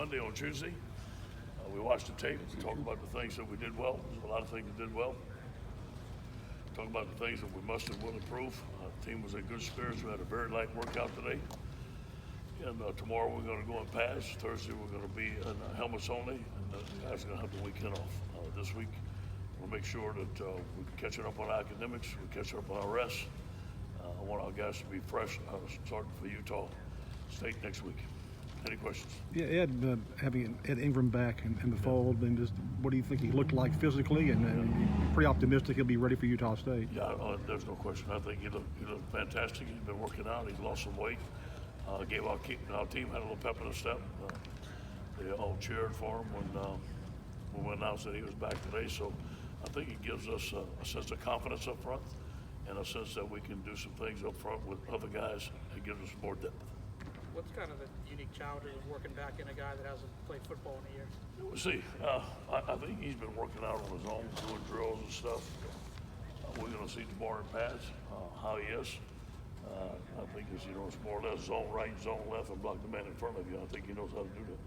Monday, on Tuesday. We watched the tape, talked about the things that we did well. There's a lot of things we did well. Talk about the things that we must and will improve. The team was in good spirits. We had a very light workout today. And tomorrow we're going to go in pads. Thursday we're going to be in helmets only. And the guys are going to have the weekend off. This week we'll make sure that we're catching up on academics. We're catching up on our rest. I want our guys to be fresh starting for Utah State next week. Any questions? Yeah, Ed, having Ed Ingram back in the fold, and just what do you think he looked like physically? And you're pretty optimistic he'll be ready for Utah State. Yeah, there's no question. I think he looked fantastic. He's been working out. He's lost some weight. Gave our team had a little pep in the step. They all cheered for him when we announced that he was back today. So I think it gives us a sense of confidence up front and a sense that we can do some things up front with other guys. It gives us more depth. What's kind of the unique challenges of working back in a guy that hasn't played football in a year? We'll see. I think he's been working out on his own, doing drills and stuff. We're going to see tomorrow in pads how he is. I think it's more or less zone right, zone left, and block the man in front of you. I think he knows how to do that.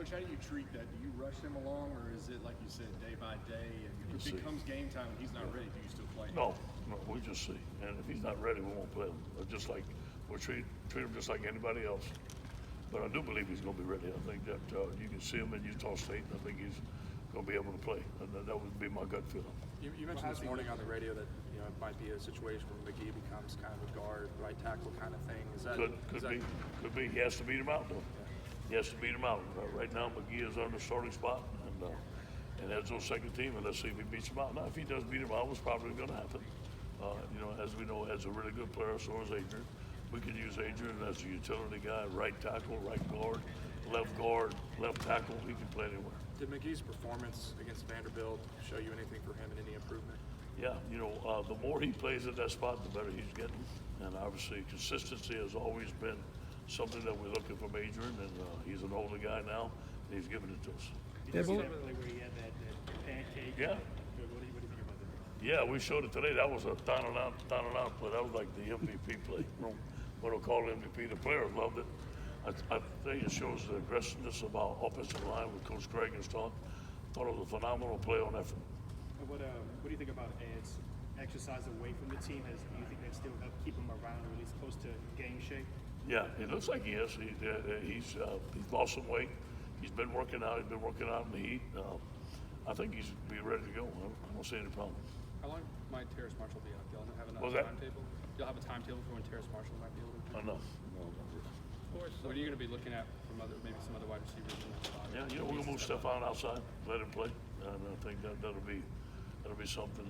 Coach, how do you treat that? Do you rush him along, or is it like you said, day by day? And if it comes game time and he's not ready, do you still play him? No, we just see. And if he's not ready, we won't play him. Just like we'll treat him just like anybody else. But I do believe he's going to be ready. I think that you can see him in Utah State, and I think he's going to be able to play. And that would be my gut feeling. You mentioned this morning on the radio that it might be a situation where McGee becomes kind of a guard, right tackle kind of thing. Is that could be? He has to beat him out though. Yeah. He has to beat him out. Right now, McGee is on the starting spot, and that's on second team. And let's see if he beats him out. Now, if he does beat him out, it's probably going to happen. As we know, Ed's a really good player. So is Adrian. We can use Adrian as a utility guy, right tackle, right guard, left tackle. He can play anywhere. Did McGee's performance against Vanderbilt show you anything for him and any improvement? Yeah, the more he plays at that spot, the better he's getting. And obviously, consistency has always been something that we're looking from Adrian, and he's an older guy now, and he's giving it to us. Where he had that pancake. Yeah. What do you think about that? Yeah, we showed it today. That was a down and out play. That was like the MVP play. What we'll call MVP. The players loved it. I think it shows the aggressiveness of our offensive line with Coach Craig and stuff. Thought it was a phenomenal play on effort. What do you think about Ed's exercise away from the team? Do you think that still help keep him around, or at least close to game shape? Yeah, it looks like he is. He's lost some weight. He's been working out. He's been working out in the heat. I think he's be ready to go. I don't see any problem. How long might Terrace Marshall be out? Do y'all have enough timetable? Do y'all have a timetable for when Terrace Marshall might be able to? No. What are you going to be looking at from maybe some other wide receivers? Yeah, we're gonna move Stephon outside, let him play, and I think that'll be something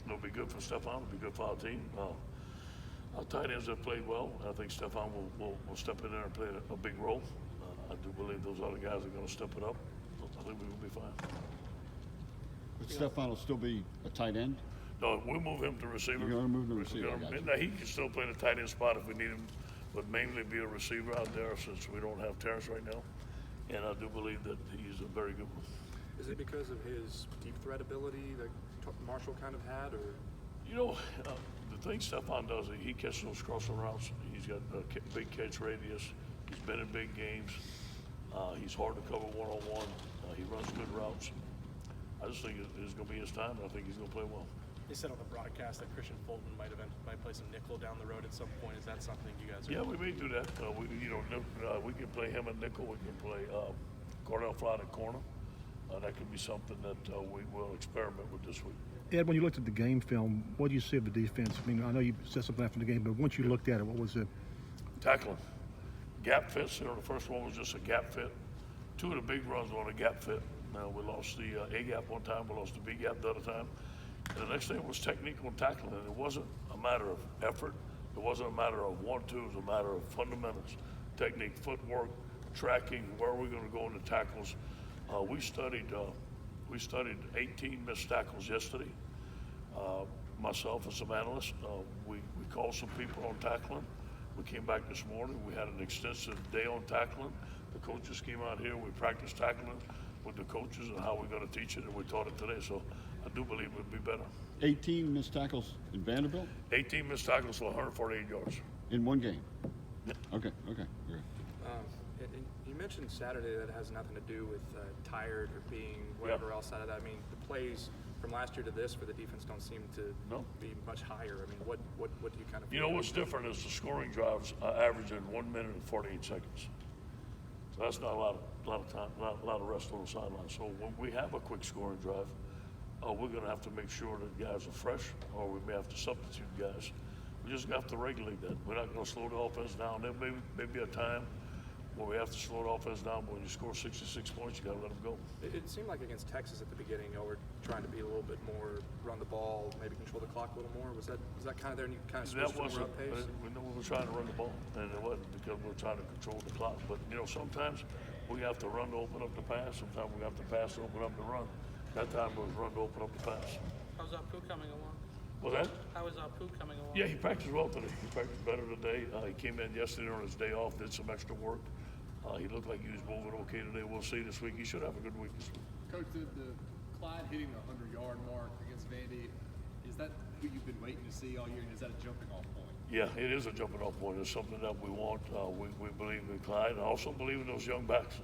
that'll be good for Stephon. It'll be good for our team. Our tight ends have played well. I think Stephon will step in there and play a big role. I do believe those other guys are going to step it up. I think we will be fine. But Stephon will still be a tight end? No, we'll move him to receiver. You're going to move him to receiver. Now, he can still play the tight end spot if we need him, but mainly be a receiver out there since we don't have Terrace right now. And I do believe that he's a very good one. Is it because of his deep threat ability that Marshall kind of had, or? The thing Stephon does, he catches those crossing routes. He's got a big catch radius. He's been in big games. He's hard to cover one-on-one. He runs good routes. I just think it's going to be his time, and I think he's going to play well. They said on the broadcast that Christian Fulton might play some nickel down the road at some point. Is that something you guys are? Yeah, we may do that. We can play him at nickel. We can play Cordell Flott at corner. That could be something that we will experiment with this week. Ed, when you looked at the game film, what did you see of the defense? I mean, I know you said something after the game, but once you looked at it, what was it? Tackling. Gap fits. The first one was just a gap fit. Two of the big runs were on a gap fit. We lost the A gap one time. We lost the B gap the other time. And the next thing was technique on tackling. And it wasn't a matter of effort. It wasn't a matter of 1-2. It was a matter of fundamentals. Technique, footwork, tracking, where are we going to go in the tackles. We studied 18 missed tackles yesterday. Myself and some analysts, we called some people on tackling. We came back this morning. We had an extensive day on tackling. The coaches came out here. We practiced tackling with the coaches and how we're going to teach it, and we taught it today. So I do believe it would be better. 18 missed tackles in Vanderbilt? 18 missed tackles for 148 yards. In one game? Yeah. Okay, great. You mentioned Saturday that it has nothing to do with tired or being whatever else out of that. I mean, the plays from last year to this for the defense don't seem to be much higher. I mean, what do you kind of? You know what's different is the scoring drives average in 1 minute and 48 seconds. So that's not a lot of time, not a lot of rest on the sideline. So when we have a quick scoring drive, we're going to have to make sure that guys are fresh, or we may have to substitute guys. We just have to regulate that. We're not going to slow the offense down. There may be a time where we have to slow the offense down, but when you score 66 points, you got to let them go. It seemed like against Texas at the beginning, we're trying to be a little bit more run the ball, maybe control the clock a little more. Was that kind of there, and you kind of switched to more up pace? We know we were trying to run the ball, and it wasn't because we were trying to control the clock. But sometimes we have to run to open up the pass. Sometimes we have to pass to open up the run. That time it was run to open up the pass. How's Apu coming along? What's that? How is Apu coming along? Yeah, he practiced well today. He practiced better today. He came in yesterday on his day off, did some extra work. He looked like he was moving okay today. We'll see this week. He should have a good week this week. Coach, the Clyde hitting the 100-yard mark against Vandy, is that who you've been waiting to see all year, and is that a jumping off point? Yeah, it is a jumping off point. It's something that we want. We believe in Clyde. I also believe in those young backs.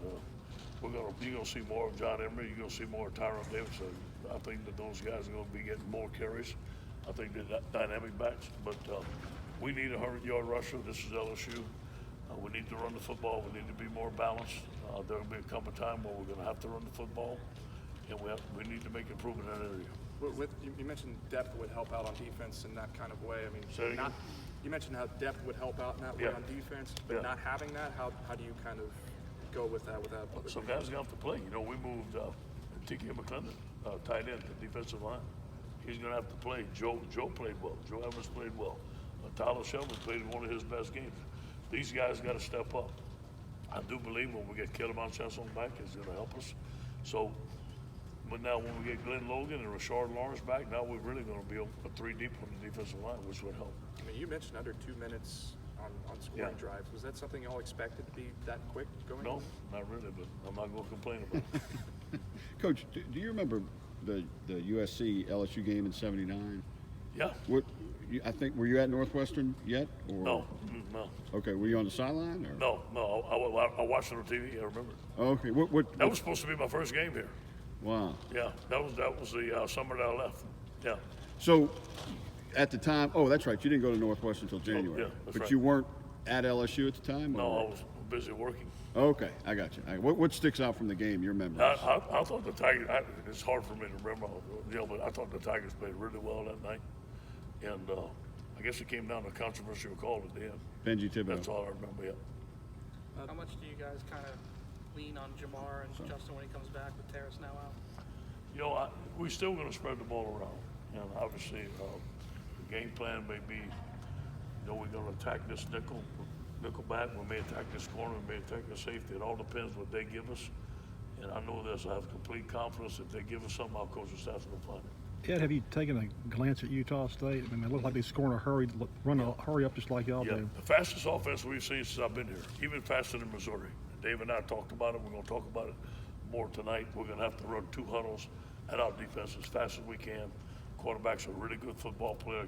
You're gonna see more of John Emery. You're gonna see more of Tyrone Davidson. I think that those guys are gonna be getting more carries. I think they're dynamic backs, but we need a 100-yard rusher. This is LSU. We need to run the football. We need to be more balanced. There will be a couple of times where we're going to have to run the football, and we need to make improvement in that area. You mentioned depth would help out on defense in that kind of way. I mean, you mentioned how depth would help out in that way on defense, but not having that, how do you kind of go with that without? Some guys are going to have to play. We moved T.K. McClendon, tight end, to defensive line. He's going to have to play. Joe played well. Joe Evans played well. Tyler Shelby played one of his best games. These guys got to step up. I do believe when we get Kellerman Chesson back, it's going to help us. So, but now when we get Glenn Logan and Rashard Lawrence back, now we're really going to be a 3 deep on the defensive line, which would help. I mean, you mentioned under 2 minutes on scoring drives. Was that something y'all expected to be that quick going? No, not really, but I'm not going to complain about it. Coach, do you remember the USC LSU game in '79? Yeah. I think, were you at Northwestern yet? Or? No. Okay, were you on the sideline? Or? No. I watched it on TV. I remember. Okay. That was supposed to be my first game here. Wow. Yeah, that was the summer that I left. Yeah. So, at the time, that's right. You didn't go to Northwestern until January. Yeah, that's but right. you weren't at LSU at the time? No, or? I was busy working. Okay, I got you. What sticks out from the game? Your memories? I thought the Tigers. It's hard for me to remember, but I thought the Tigers played really well that night, and I guess it came down to a controversial call at the end. Benji Thibodeau. That's all I remember. Yeah. How much do you guys kind of lean on Jamar and Justin when he comes back with Terrace now out? We're still going to spread the ball around, and obviously the game plan may be, we're going to attack this nickel back. We may attack this corner. We may attack the safety. It all depends what they give us. And I know this. I have complete confidence. If they give us something, our coaching staff's going to find it. Ed, have you taken a glance at Utah State? I mean, it looked like they scored in a hurry, run a hurry up just like y'all do. The fastest offense we've seen since I've been here, even faster than Missouri. Dave and I talked about it. We're going to talk about it more tonight. We're going to have to run 2 huddles at our defense as fast as we can. Quarterback's a really good football player.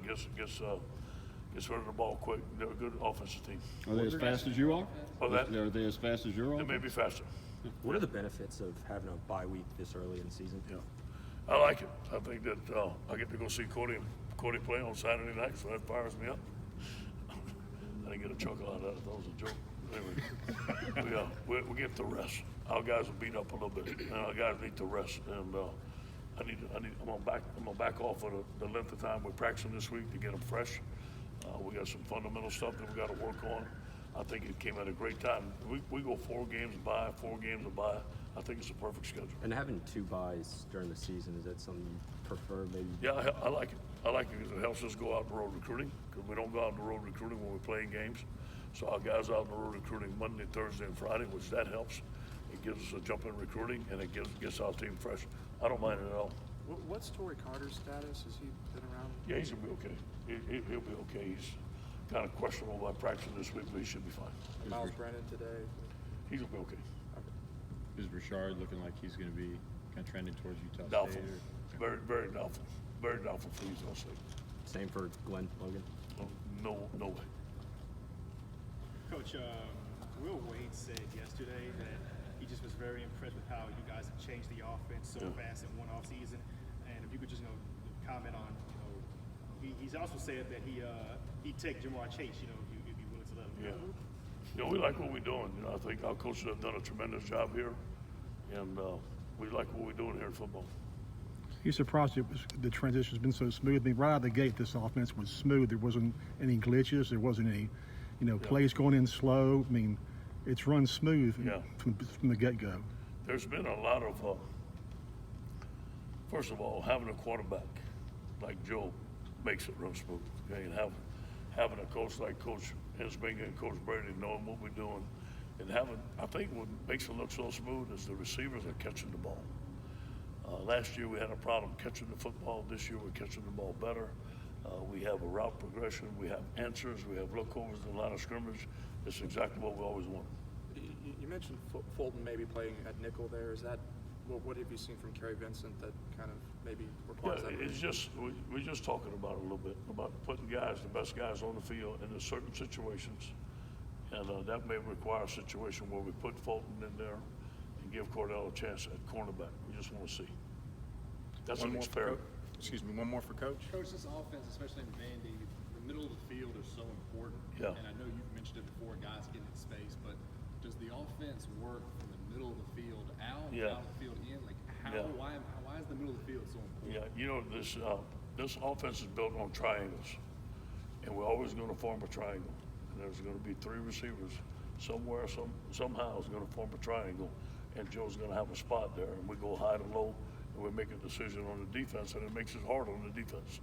Gets rid of the ball quick. They're a good offensive team. Are they as fast as you are? Are they as fast as you're? They may be faster. What are the benefits of having a bye week this early in the season? Yeah, I like it. I think that I get to go see Cody play on Saturday night, so that fires me up. I didn't get a chuckle out of that. I thought it was a joke. Anyway, we get to rest. Our guys are beat up a little bit, and our guys need to rest. And I'm gonna back off of the length of time we're practicing this week to get them fresh. We got some fundamental stuff that we got to work on. I think it came at a great time. We go 4 games by, 4 games a bye. I think it's a perfect schedule. And having 2 byes during the season, is that something you prefer maybe? Yeah, I like it. I like it because it helps us go out on the road recruiting, because we don't go out on the road recruiting when we're playing games. So our guys out on the road recruiting Monday, Thursday, and Friday, which that helps. It gives us a jump in recruiting, and it gets our team fresh. I don't mind it at all. What's Torrey Carter's status? Has he been around? Yeah, he's going to be okay. He'll be okay. He's kind of questionable by practicing this week, but he should be fine. Miles Brennan today? He's going to be okay. Is Rashard looking like he's going to be kind of trending towards Utah Doubtful. State? Very, very doubtful. Very doubtful for Utah State. Same for Glenn Logan? No way. Coach, Will Wade said yesterday that he just was very impressed with how you guys have changed the offense so fast in one off season. And if you could just comment on, he's also said that he'd take Jamar Chase, if you'd be willing to let him go. We like what we're doing. I think our coaches have done a tremendous job here, and we like what we're doing here in football. You're surprised the transition's been so smooth. I mean, right out of the gate, this offense was smooth. There wasn't any glitches. There wasn't any, plays going in slow. I mean, it's run smooth from the get-go. There's been a lot of, first of all, having a quarterback like Joe makes it run smooth. Okay, and having a coach like Coach Insminger and Coach Brady knowing what we're doing, and I think what makes it look so smooth is the receivers are catching the ball. Last year we had a problem catching the football. This year we're catching the ball better. We have a route progression. We have answers. We have lookovers in the line of scrimmage. It's exactly what we always wanted. You mentioned Fulton maybe playing at nickel there. Is that what have you seen from Kerry Vincent that kind of maybe requires that? It's just we're just talking about it a little bit about putting the best guys on the field in certain situations, and that may require a situation where we put Fulton in there and give Cordell a chance at cornerback. We just want to see. That's an experiment. Excuse me, one more for Coach. Coach, this offense, especially in Vandy, the middle of the field is so important. Yeah. And I know you've mentioned it before, guys getting in space, but does the offense work from the middle of the field out of the field in? Like, why is the middle of the field so important? Yeah, this offense is built on triangles, and we're always going to form a triangle. And there's going to be three receivers somewhere, somehow is going to form a triangle, and Joe's going to have a spot there, and we go high to low, and we make a decision on the defense, and it makes it hard on the defense.